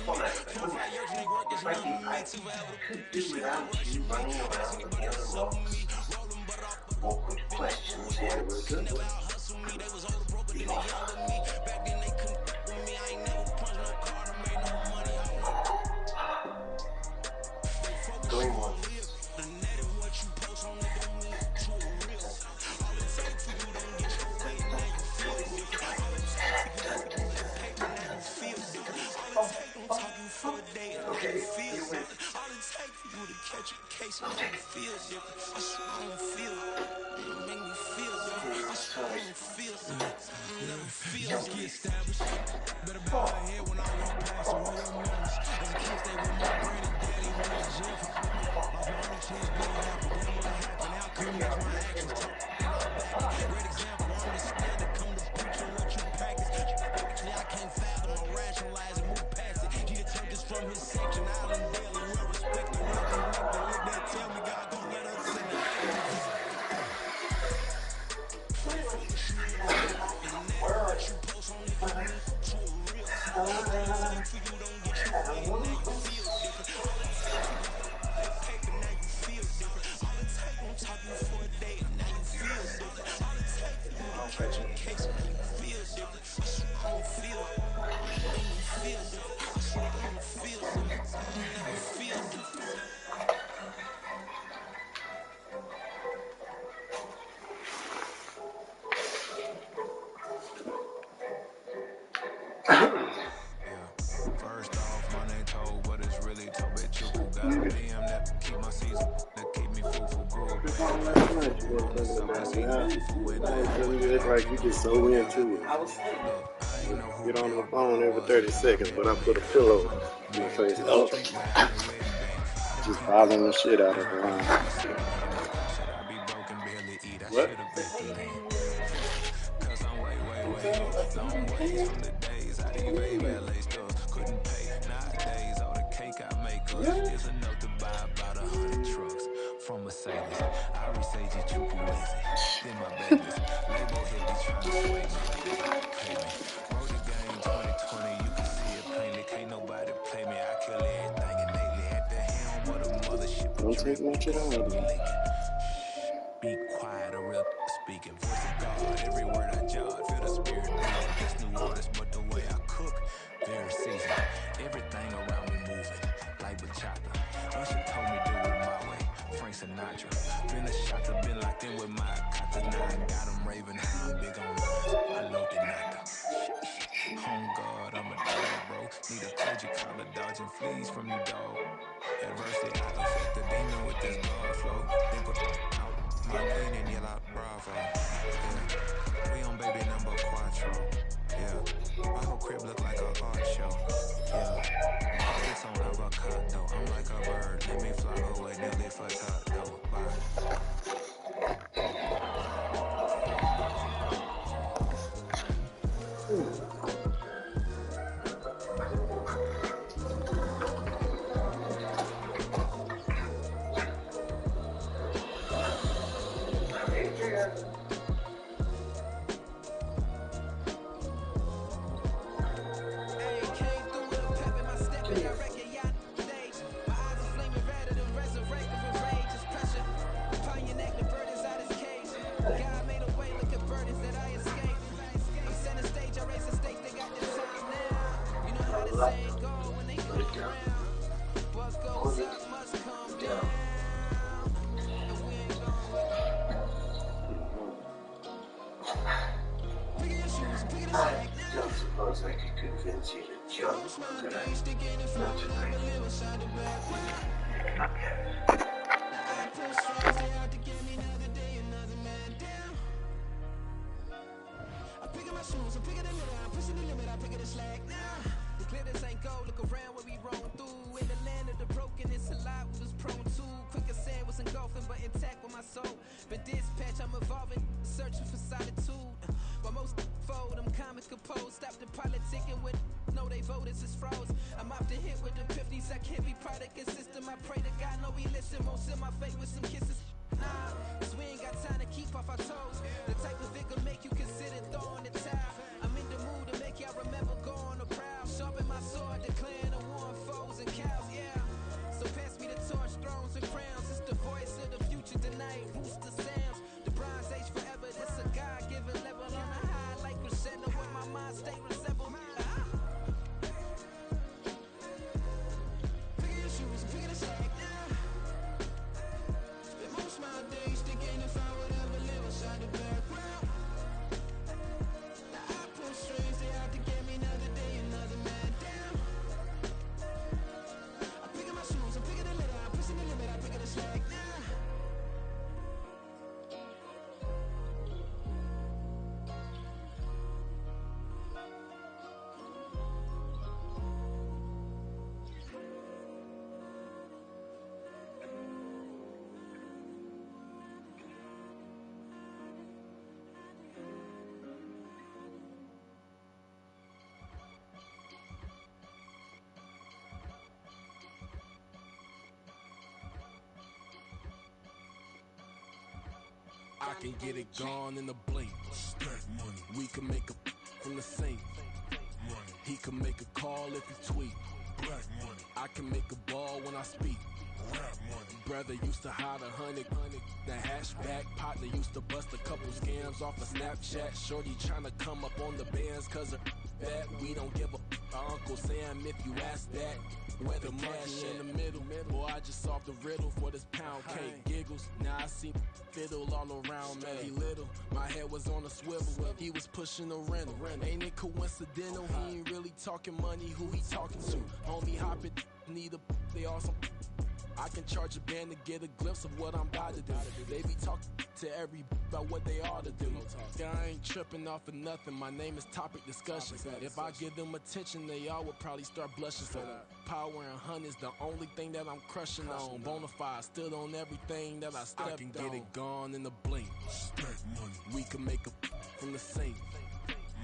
one aspect, wouldn't it? Frankie, I could do without you running around looking at the rocks. Awkward questions here were good. Be off. Going once. Okay, you win. I'll take it. Just get established. Better bow my head when I walk past and roll your memories. As a kid, stay with my granny, daddy went to jail for lost my only chance being happy. Damn what happened, outcome makes my actions talk. Great example, I'm the standard, come to preach on what you practice. Actually, I can't fathom or rationalize and move past it. He took this from his section, Island Daily, well respected, well connected. Let that tell me God gon' let us in the First off, my name told, but it's really told. Bet you who got a BM that keep my season, that keep me fruitful, grew up. It's like you get so into it. Get on the phone every 30 seconds, but I put a pillow in my face. Oh, just bothering the shit out of her. What? Long ways from the days I didn't even LA stuff. Couldn't pay. Nowadays, all the cake I make is enough to buy about 100 trucks from Mercedes. I resage it, you can lazy. Then my babies. Label heavy trying to sway me. Pay me. Wrote the game 2020, you can see it plainly. Can't nobody play me. I kill everything innately. At the helm of the mothership. Don't take much at all. Be quiet, a real speaking. Voice of God, every word I jot. Feel the spirit moving. This new artist, but the way I cook, very seasoned. Everything around me moving, like bachata. Usher told me do it my way. Frank Sinatra. Been a shotter, been locked in with my kata. Now I got him raving how I'm big on lines. I love the nata. Home God, I'm a dog, bro. Need a clergy collar, dodging fleas from you, dog. Adversity, I affect the demon with this God flow. Then put out my lane and yell out bravo. Yeah, we on baby number quattro. Yeah, my whole crib look like a art show. Yeah, it's on avocado. I'm like a bird. Let me fly away, nearly for taco. Bye. I don't suppose I could convince you to jump, could I? Not tonight. Okay. I'm picking my shoes, I'm picking the litter, I'm pushing the limit, I'm picking the slack now. The glitters ain't gold, look around where we roam through. In the land of the broken, it's a lot we was prone to. Quicker sand was engulfing, but intact with my soul. But dispatch, I'm evolving, searching for solitude. While most fold, I'm comic composed. Stop the politicking with no, they voters is froze. I'm off the hit with the 50s, I can't be product and system. I pray to God, no, he listen, won't send my fate with some kisses. Nah, cause we ain't got time to keep off our toes. The type of vigor make you consider throwing the towel. I'm in the mood to make y'all remember going to proud. Sharpen my sword, declaring a war. I can get it gone in a blink. Stack money. We can make a from the sink. Money. He can make a call if he tweet. Black money. I can make a ball when I speak. Rap money. Brother used to hide 100. The hashback partner used to bust a couple scams off of Snapchat. Shorty tryna come up on the bands cause of that. We don't give a Uncle Sam if you ask that. Where the cash in the middle. Boy, I just solved the riddle for this pound cake. Giggles, now I see fiddle all around me. He little, my head was on a swivel. He was pushing a rental. Ain't it coincidental? He ain't really talking money, who he talking to? Homie hopping, need a, they awesome. I can charge a band to get a glimpse of what I'm about to do. They be talking to every about what they ought to do. Yeah, I ain't tripping off of nothing. My name is Topic Discussion. If I give them attention, they all would probably start blushing. So power and hunt is the only thing that I'm crushing on. Bonafide, stood on everything that I stepped on. I can get it gone in a blink. Stack money. We can make a from the sink.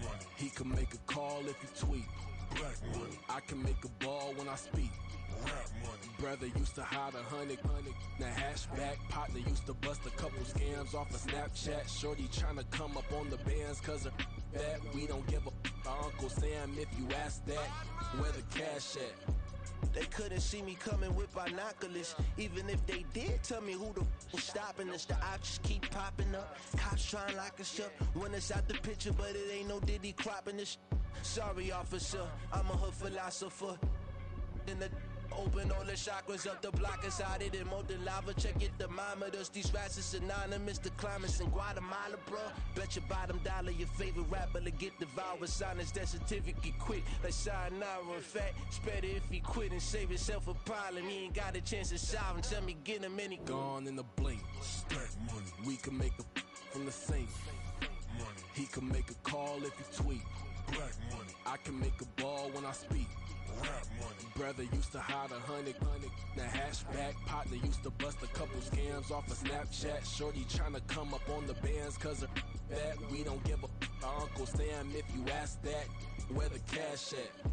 Money. He can make a call if he tweet. Black money. I can make a ball when I speak. Rap money. Brother used to hide 100. The hashback partner used to bust a couple scams off of Snapchat. Shorty tryna come up on the bands cause of that. We don't give a Uncle Sam if you ask that. Where the cash at? They couldn't see me coming with binoculars. Even if they did, tell me who the was stopping us. The options keep popping up. Cops trying lock us up. When it's out the picture, but it ain't no Diddy cropping this. Sorry, officer, I'm a hood philosopher. In the open all the chakras up the block inside it and molten lava. Check it, thermometers. These rats is synonymous to climates in Guatemala, bro. Bet your bottom dollar your favorite rapper to get devoured. Sign his death certificate quick. Like sayonara. In fact, it's better if he quit and save himself a problem. He ain't got a chance to solve him. Tell me get him any gone in a blink. Stack money. We can make a from the sink. Money. He can make a call if he tweet. Black money. I can make a ball when I speak. Rap money. Brother used to hide 100. The hashback partner used to bust a couple scams off of Snapchat. Shorty tryna come up on the bands cause of that. We don't give a Uncle Sam if you ask that. Where the cash at?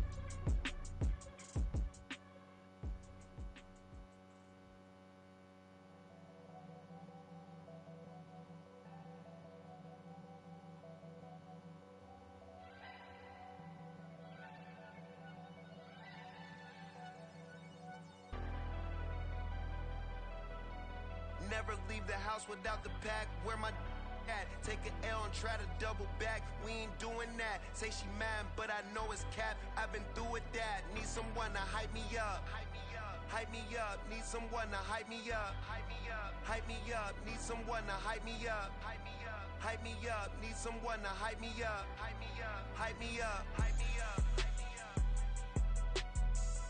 Never leave the house without the pack. Where my at? Take an L and try to double back. We ain't doing that. Say she mad, but I know it's cap. I've been through with that. Need someone to hype me up. Hype me up. Need someone to hype me up. Hype me up. Need someone to hype me up. Hype me up. Need someone to hype me up. Hype me up. Hype me up.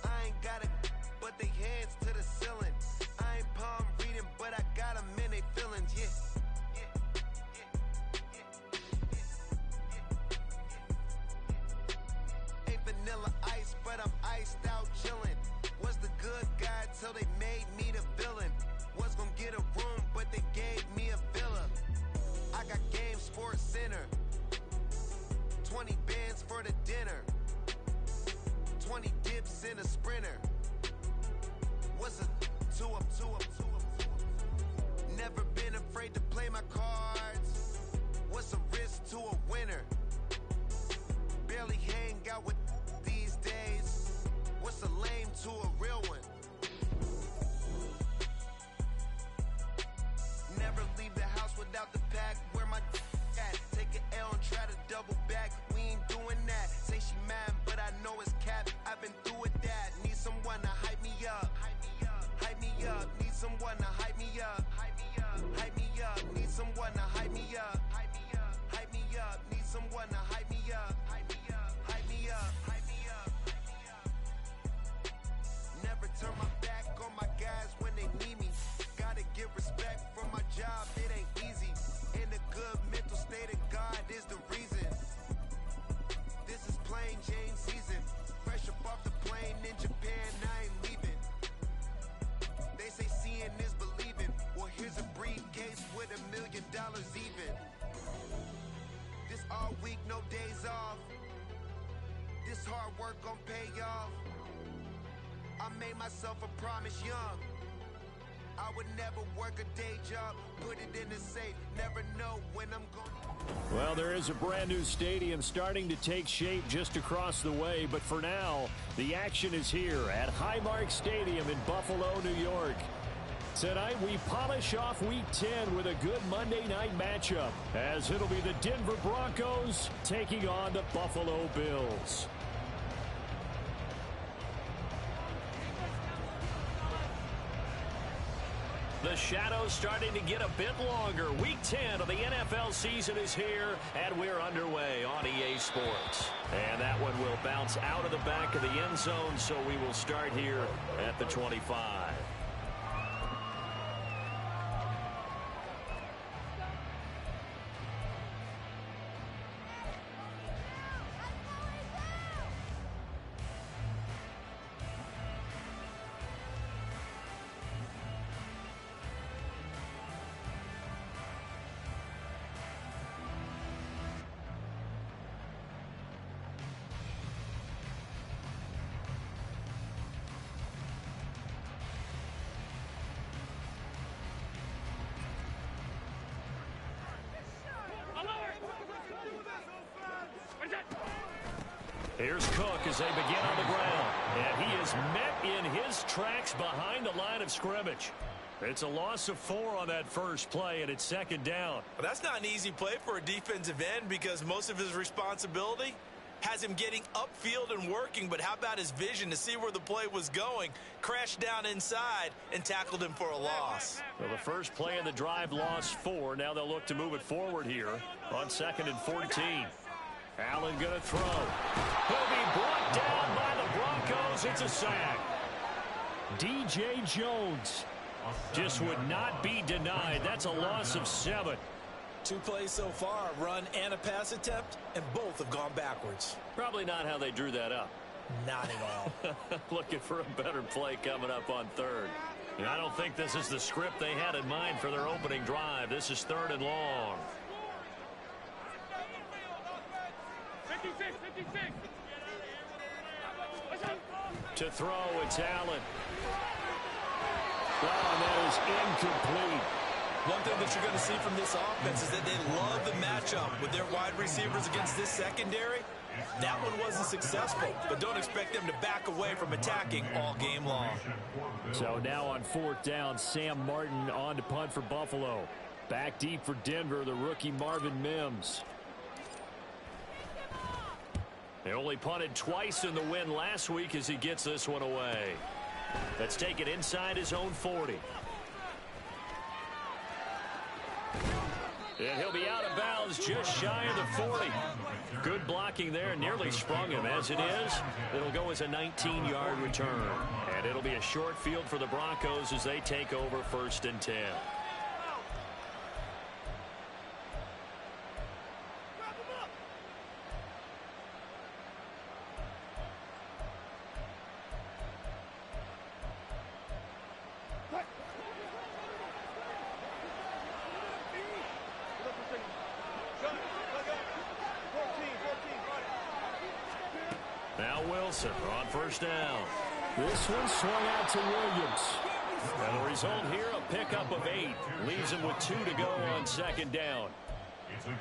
I ain't got it, but they hands to the ceiling. I ain't palm reading, but I got them in they feelings, yeah. Ain't vanilla ice, but I'm iced out chillin'. Was the good guy till they made me the villain. Was gonna get a room, but they gave me a villa. I got game Sports Center. 20 bands for the dinner. 20 dips in a Sprinter. What's a two up. Never been afraid to play my cards. What's a risk to a winner? Barely hang out with these days. What's a lame to a real one? Never leave the house without the pack. Where my at? Take an L and try to double back. We ain't doing that. Say she mad, but I know it's cap. I've been through with that. Need someone to hype me up. Hype me up. Need someone to hype me up. Hype me up. Need someone to hype me up. Hype me up. Need someone to hype me up. Hype me up. Never turn my back on my guys when they need me. Gotta get respect from my job. It ain't easy. In a good mental state of God is the reason. This is plain Jane season. Fresh up off the plane in Japan, I ain't leaving. They say seeing is believing. Well, here's a briefcase with $1 million even. This all week, no days off. This hard work gon' pay off. I made myself a promise young. I would never work a day job, put it in the safe, never know when I'm going. Well, there is a brand new stadium starting to take shape just across the way, but for now, the action is here at Highmark Stadium in Buffalo, New York. Tonight, we polish off Week 10 with a good Monday night matchup, as it'll be the Denver Broncos taking on the Buffalo Bills. The shadow's starting to get a bit longer. Week 10 of the NFL season is here, and we're underway on EA Sports. And that one will bounce out of the back of the end zone, so we will start here at the 25. Here's Cook as they begin on the ground. And he is met in his tracks behind the line of scrimmage. It's a loss of 4 on that first play, and it's second down. Well, that's not an easy play for a defensive end because most of his responsibility has him getting upfield and working, but how about his vision to see where the play was going, crashed down inside, and tackled him for a loss. Well, the first play of the drive lost 4. Now they'll look to move it forward here on 2nd and 14. Allen going to throw. He'll be brought down by the Broncos. It's a sack. DJ Jones just would not be denied. That's a loss of 7. 2 plays so far, a run and a pass attempt, and both have gone backwards. Probably not how they drew that up. Not at all. Looking for a better play coming up on 3rd. And I don't think this is the script they had in mind for their opening drive. This is 3rd and long. 56. To throw, it's Allen. Well, and that is incomplete. One thing that you're going to see from this offense is that they love the matchup with their wide receivers against this secondary. That one wasn't successful, but don't expect them to back away from attacking all game long. So now on 4th down, Sam Martin on to punt for Buffalo. Back deep for Denver, the rookie Marvin Mims. They only punted twice in the win last week as he gets this one away. Let's take it inside his own 40. And he'll be out of bounds just shy of the 40. Good blocking there, nearly sprung him. As it is, it'll go as a 19-yard return. And it'll be a short field for the Broncos as they take over 1st and 10. Now Wilson on 1st down. This one swung out to Williams. And the result here, a pickup of 8. Leaves him with 2 to go on 2nd down.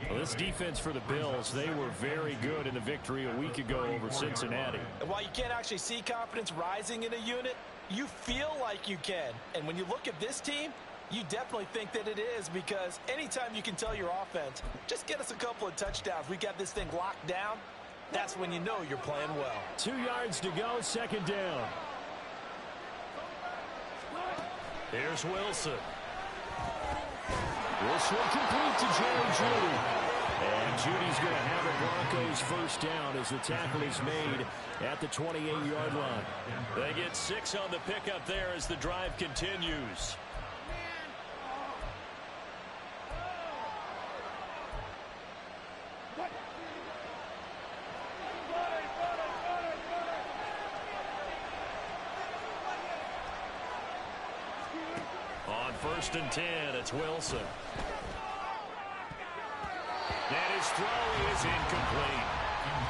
Well, this defense for the Bills, they were very good in the victory a week ago over Cincinnati. And while you can't actually see confidence rising in a unit, you feel like you can. And when you look at this team, you definitely think that it is, because anytime you can tell your offense, just get us a couple of touchdowns, we got this thing locked down, that's when you know you're playing well. 2 yards to go, 2nd down. Here's Wilson. This one complete to Jerry Jeudy. And Judy's going to have a Broncos 1st down as the tackle is made at the 28-yard line. They get 6 on the pickup there as the drive continues. On 1st and 10, it's Wilson. And his throw is incomplete.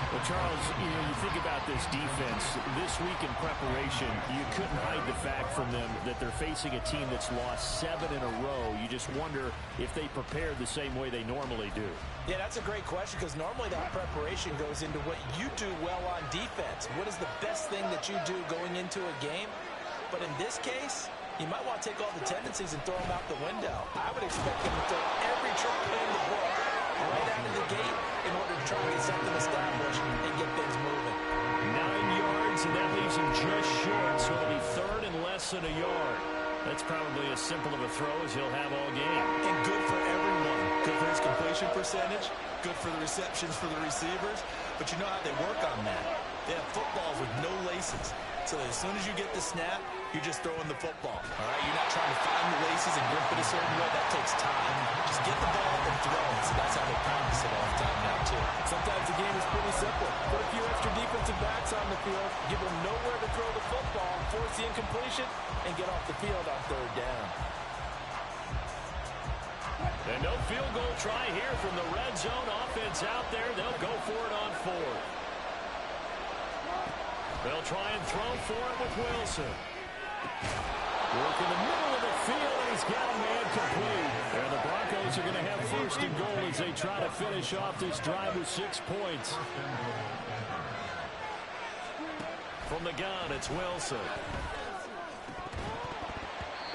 Well, Charles, you think about this defense. This week in preparation, you couldn't hide the fact from them that they're facing a team that's lost 7 in a row. You just wonder if they prepared the same way they normally do. Yeah, that's a great question because normally that preparation goes into what you do well on defense. What is the best thing that you do going into a game? But in this case, you might want to take all the tendencies and throw them out the window. I would expect them to throw every trick in the book right out of the gate in order to try and get something established and get things moving. 9 yards, and that leaves him just short, so it'll be third and less than a yard. That's probably as simple of a throw as he'll have all game. And good for everyone. Good for his completion percentage, good for the receptions for the receivers, but you know how they work on that. They have footballs with no laces. So as soon as you get the snap, you're just throwing the football. All right, you're not trying to find the laces and grip it a certain way. That takes time. Just get the ball and throw it. So that's how they practice it all the time now, too. Sometimes the game is pretty simple. Put a few extra defensive backs on the field, give them nowhere to throw the football, force the incompletion, and get off the field on third down. And no field goal try here from the red zone. Offense out there. They'll go for it on fourth. They'll try and throw for it with Wilson. Work in the middle of the field, and he's got a man complete. And the Broncos are going to have first and goal as they try to finish off this drive with 6 points. From the gun, it's Wilson.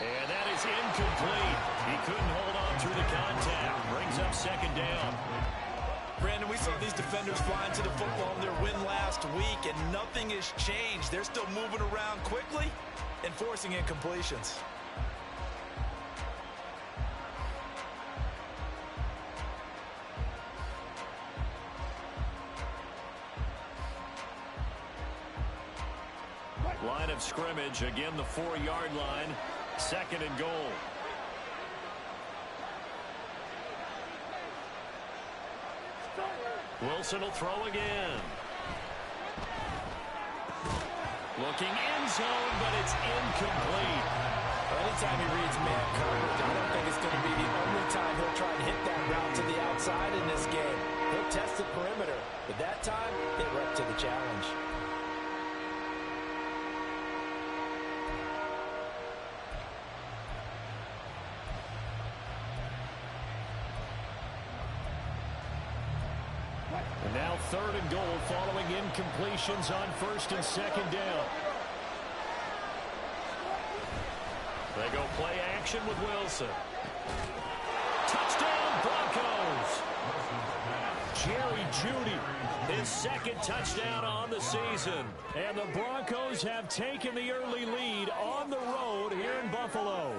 And that is incomplete. He couldn't hold on through the contact. Brings up second down. Brandon, we saw these defenders flying to the football in their win last week, and nothing has changed. They're still moving around quickly and forcing incompletions. Line of scrimmage, again the 4-yard line. Second and goal. Wilson will throw again. Looking end zone, but it's incomplete. Anytime he reads man coverage, I don't think it's going to be the only time he'll try and hit that route to the outside in this game. He'll test the perimeter, but that time, they were up to the challenge. And now third and goal following incompletions on first and second down. They go play action with Wilson. Touchdown Broncos. Jerry Jeudy, his second touchdown on the season. And the Broncos have taken the early lead on the road here in Buffalo.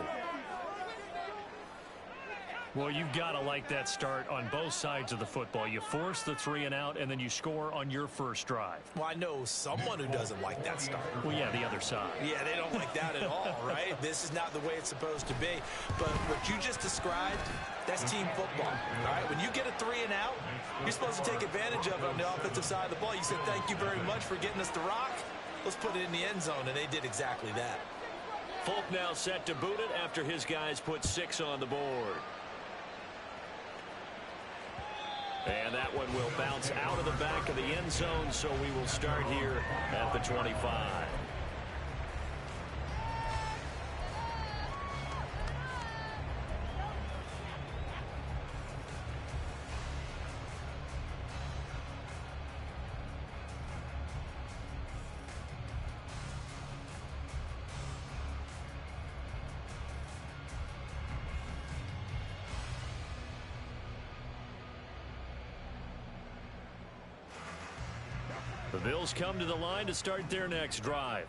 Well, you've got to like that start on both sides of the football. You force the 3 and out, and then you score on your first drive. Well, I know someone who doesn't like that start. Well, yeah, the other side. Yeah, they don't like that at all, right? This is not the way it's supposed to be. But what you just described, that's team football, all right? When you get a 3 and out, you're supposed to take advantage of it on the offensive side of the ball. You said, thank you very much for getting us the rock. Let's put it in the end zone, and they did exactly that. Folk now set to boot it after his guys put 6 on the board. And that one will bounce out of the back of the end zone, so we will start here at the 25. The Bills come to the line to start their next drive.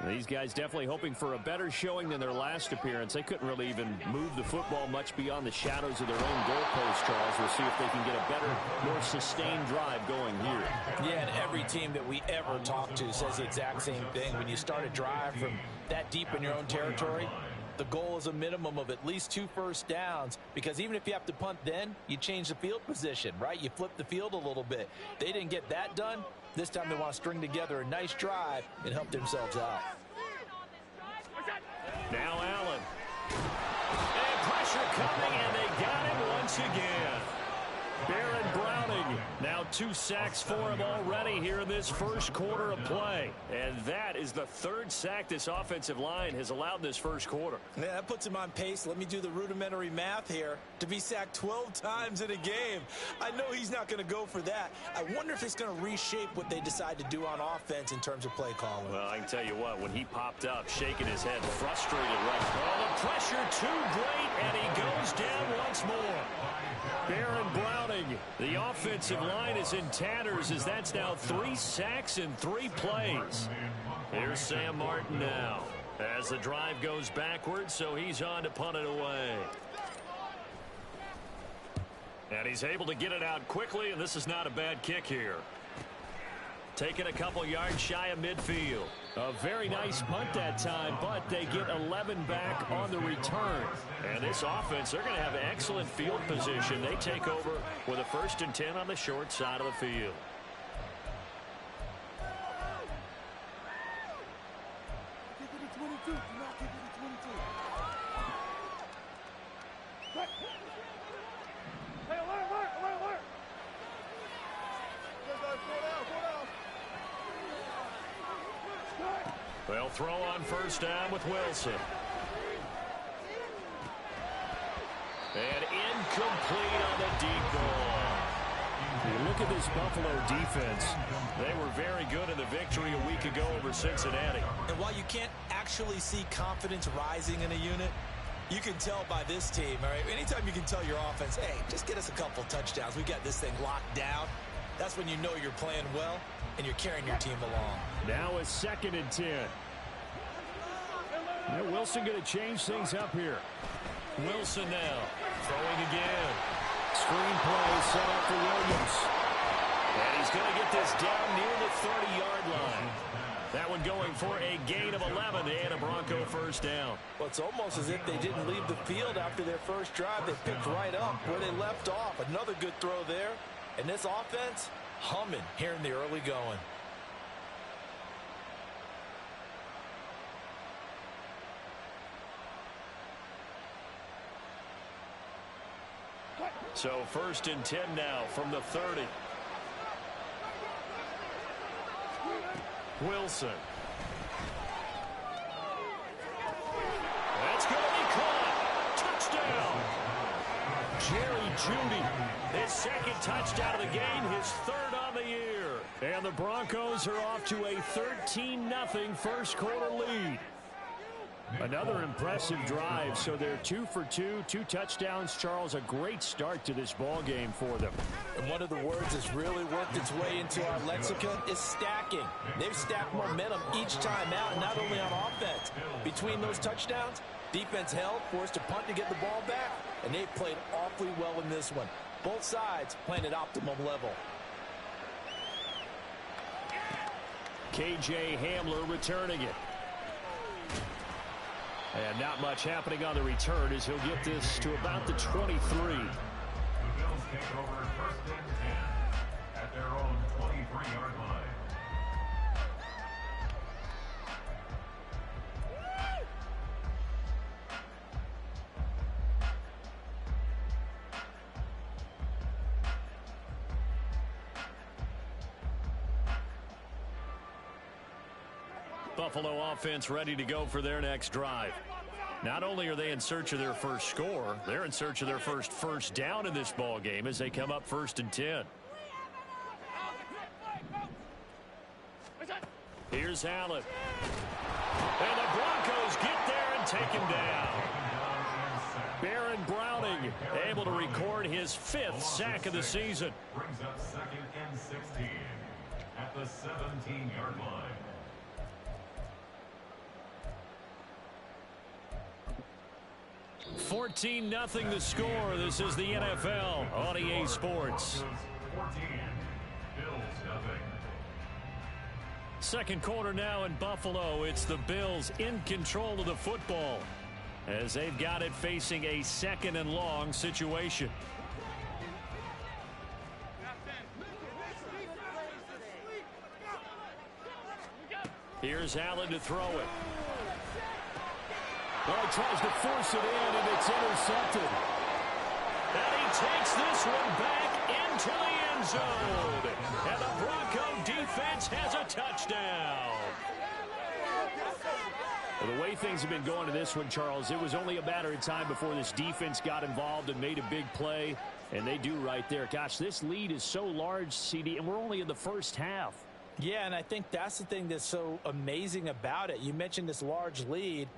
These guys definitely hoping for a better showing than their last appearance. They couldn't really even move the football much beyond the shadows of their own goalpost, Charles. We'll see if they can get a better, more sustained drive going here. Yeah, and every team that we ever talk to says the exact same thing. When you start a drive from that deep in your own territory, the goal is a minimum of at least 2 first downs, because even if you have to punt then, you change the field position, right? You flip the field a little bit. They didn't get that done. This time they want to string together a nice drive and help themselves out. Now Allen. And pressure coming, and they got him once again. Baron Browning Now 2 sacks for him already here in this first quarter of play. And that is the 3rd sack this offensive line has allowed in this first quarter. Yeah, that puts him on pace. Let me do the rudimentary math here. To be sacked 12 times in a game. I know he's not going to go for that. I wonder if it's going to reshape what they decide to do on offense in terms of play calling. Well, I can tell you what, when he popped up, shaking his head, frustrated right. Oh, the pressure too great, and he goes down once more. Baron Browning, the offensive line is in tatters as that's now 3 sacks in 3 plays. Here's Sam Martin now as the drive goes backwards, so he's on to punt it away. And he's able to get it out quickly, and this is not a bad kick here. Taking a couple yards shy of midfield. A very nice punt that time, but they get 11 back on the return. And this offense, they're going to have excellent field position. They take over with a 1st and 10 on the short side of the field. They'll throw on 1st down with Wilson. And incomplete on the deep ball. You look at this Buffalo defense. They were very good in the victory a week ago over Cincinnati. And while you can't actually see confidence rising in a unit, you can tell by this team, all right? Anytime you can tell your offense, hey, just get us a couple touchdowns. We got this thing locked down. That's when you know you're playing well and you're carrying your team along. Now a 2nd and 10. Now Wilson going to change things up here. Wilson now throwing again. Screen play set up for Williams. And he's going to get this down near the 30-yard line. That one going for a gain of 11 and a Bronco 1st down. Well, it's almost as if they didn't leave the field after their first drive. They picked right up where they left off. Another good throw there. And this offense, humming here in the early going. So 1st and 10 now from the 30. Wilson. That's going to be caught. Touchdown. Jerry Jeudy, his 2nd touchdown of the game, his 3rd on the year. And the Broncos are off to a 13-0 first quarter lead. Another impressive drive, so they're 2 for 2, 2 touchdowns. Charles, a great start to this ball game for them. And one of the words that's really worked its way into our lexicon is stacking. They've stacked momentum each time out, not only on offense. Between those touchdowns, defense held, forced to punt to get the ball back, and they played awfully well in this one. Both sides playing at optimum level. KJ Hamler returning it. And not much happening on the return as he'll get this to about the 23. The Bills take over 1st and 10 at their own 23-yard line. Buffalo offense ready to go for their next drive. Not only are they in search of their first score, they're in search of their first down in this ball game as they come up 1st and 10. Here's Allen. And the Broncos get there and take him down. Baron Browning able to record his 5th sack of the season. Brings up 2nd and 16 at the 17-yard line. 14-0 the score. This is the NFL on EA Sports. 14, Bills nothing. Second quarter now in Buffalo. It's the Bills in control of the football as they've got it facing a 2nd and long situation. Here's Allen to throw it. Well, he tries to force it in, and it's intercepted. And he takes this one back into the end zone. And the Bronco defense has a touchdown. Well, the way things have been going to this one, Charles, it was only a matter of time before this defense got involved and made a big play. And they do right there. Gosh, this lead is so large, CD, and we're only in the first half. Yeah, and I think that's the thing that's so amazing about it. You mentioned this large lead.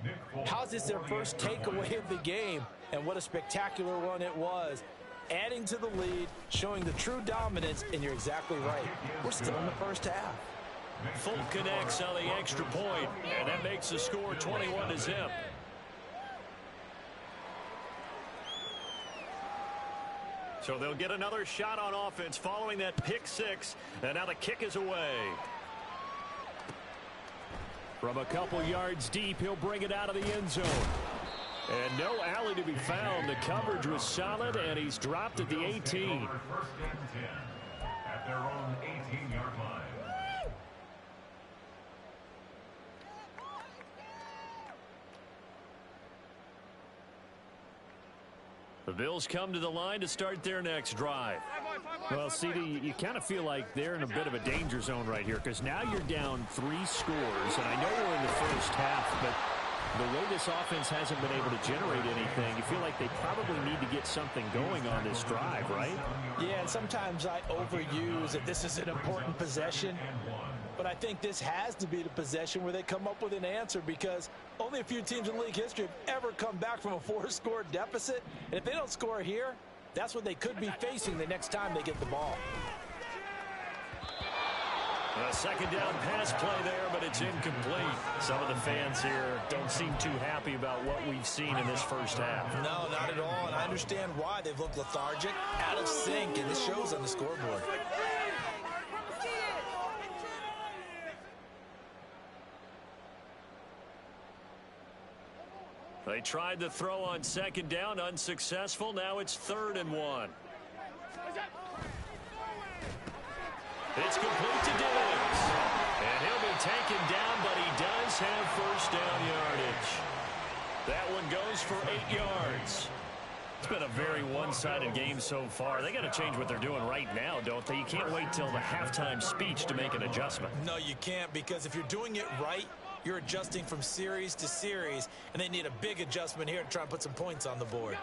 How's this their first takeaway of the game? And what a spectacular one it was. Adding to the lead, showing the true dominance, and you're exactly right. We're still in the first half. Folk connects on the extra point, and that makes the score 21-0. So they'll get another shot on offense following that pick six. And now the kick is away. From a couple yards deep, he'll bring it out of the end zone. And no alley to be found. The coverage was solid, and he's dropped at the 18. First and 10 at their own 18-yard line. The Bills come to the line to start their next drive. Well, CD, you kind of feel like they're in a bit of a danger zone right here because now you're down 3 scores, and I know we're in the first half, but the way this offense hasn't been able to generate anything, you feel like they probably need to get something going on this drive, right? Yeah, and sometimes I overuse that this is an important possession. But I think this has to be the possession where they come up with an answer because only a few teams in league history have ever come back from a 4-score deficit. And if they don't score here, that's what they could be facing the next time they get the ball. A second down pass play there, but it's incomplete. Some of the fans here don't seem too happy about what we've seen in this first half. No, not at all. And I understand why. They've looked lethargic, out of sync, and this shows on the scoreboard. They tried to throw on second down, unsuccessful. Now it's 3rd and 1. It's complete to Diggs. And he'll be taken down, but he does have first down yardage. That one goes for 8 yards. It's been a very one-sided game so far. They got to change what they're doing right now, don't they? You can't wait till the halftime speech to make an adjustment. No, you can't, because if you're doing it right, you're adjusting from series to series, and they need a big adjustment here to try and put some points on the board.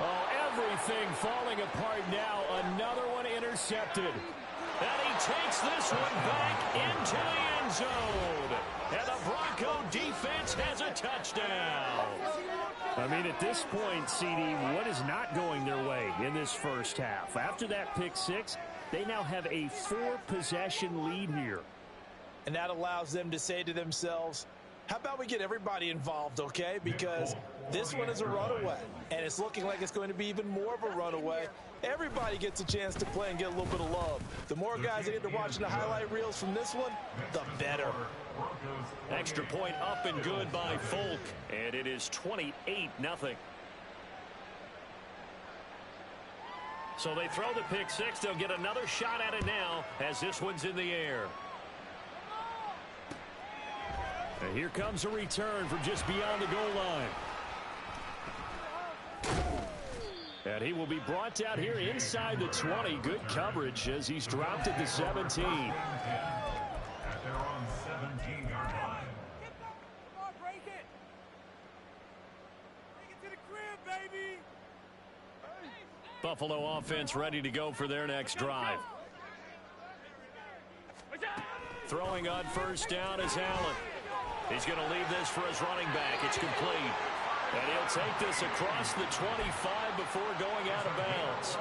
Oh, everything falling apart now. Another one intercepted. And he takes this one back into the end zone. And the Bronco defense has a touchdown. I mean, at this point, CD, what is not going their way in this first half? After that pick six, they now have a 4-possession lead here. And that allows them to say to themselves, how about we get everybody involved, okay? Because this one is a runaway, and it's looking like it's going to be even more of a runaway. Everybody gets a chance to play and get a little bit of love. The more guys that get to watching the highlight reels from this one, the better. Extra point up and good by Folk, and it is 28-0. So they throw the pick six. They'll get another shot at it now as this one's in the air. And here comes a return from just beyond the goal line. And he will be brought down here inside the 20. Good coverage as he's dropped at the 17. At their own 17-yard line. Come on, break it. Bring it to the crib, baby. Buffalo offense ready to go for their next drive. Throwing on first down is Allen. He's going to leave this for his running back. It's complete. And he'll take this across the 25 before going out of bounds.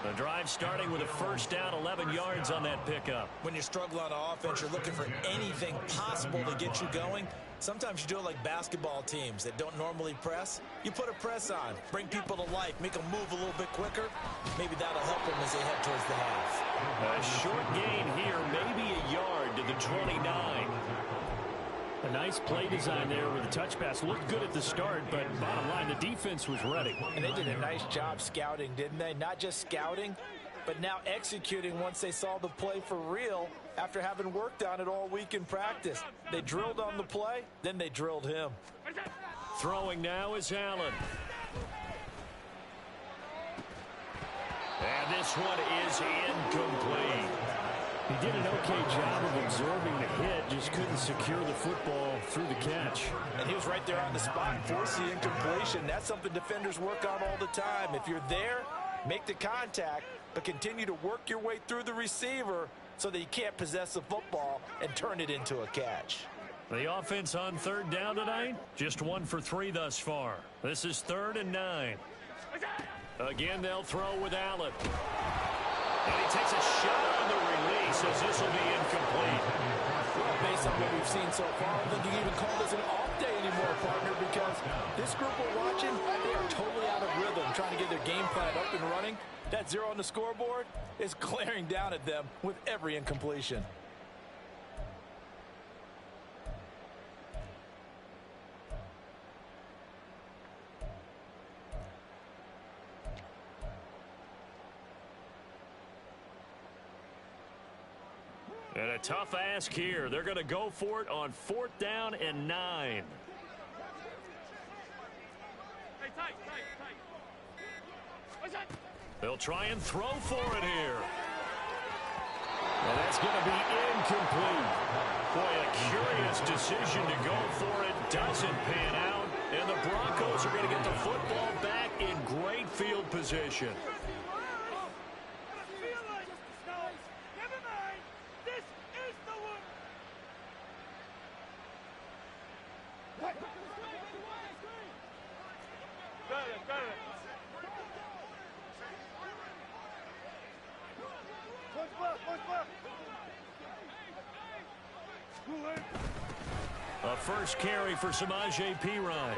The drive starting with a first down, 11 yards on that pickup. When you struggle on offense, you're looking for anything possible to get you going. Sometimes you do it like basketball teams that don't normally press. You put a press on, bring people to life, make them move a little bit quicker. Maybe that'll help them as they head towards the half. A short gain here, maybe a yard to the 29. A nice play design there with the touch pass. Looked good at the start, but bottom line, the defense was ready. And they did a nice job scouting, didn't they? Not just scouting, but now executing once they saw the play for real after having worked on it all week in practice. They drilled on the play, then they drilled him. Throwing now is Allen. And this one is incomplete. He did an okay job of absorbing the hit, just couldn't secure the football through the catch. And he was right there on the spot, force the incompletion. That's something defenders work on all the time. If you're there, make the contact, but continue to work your way through the receiver so that you can't possess the football and turn it into a catch. The offense on third down tonight, just 1 for 3 thus far. This is 3rd and 9. Again, they'll throw with Allen. And he takes a shot on the release as this will be incomplete. Well, based on what we've seen so far, I don't think you can even call this an off day anymore, partner, because this group we're watching, they are totally out of rhythm, trying to get their game plan up and running. That 0 on the scoreboard is glaring down at them with every incompletion. And a tough ask here. They're going to go for it on 4th down and 9. They'll try and throw for it here. And that's going to be incomplete. Boy, a curious decision to go for it. Doesn't pan out. And the Broncos are going to get the football back in great field position. A first carry for Samaje Perine.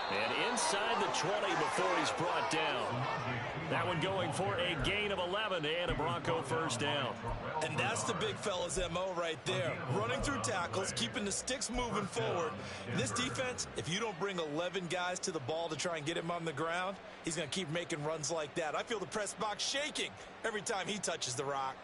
And inside the 20 before he's brought down. That one going for a gain of 11 and a Bronco first down. And that's the big fella's MO right there. Running through tackles, keeping the sticks moving forward. In this defense, if you don't bring 11 guys to the ball to try and get him on the ground, he's going to keep making runs like that. I feel the press box shaking every time he touches the rock.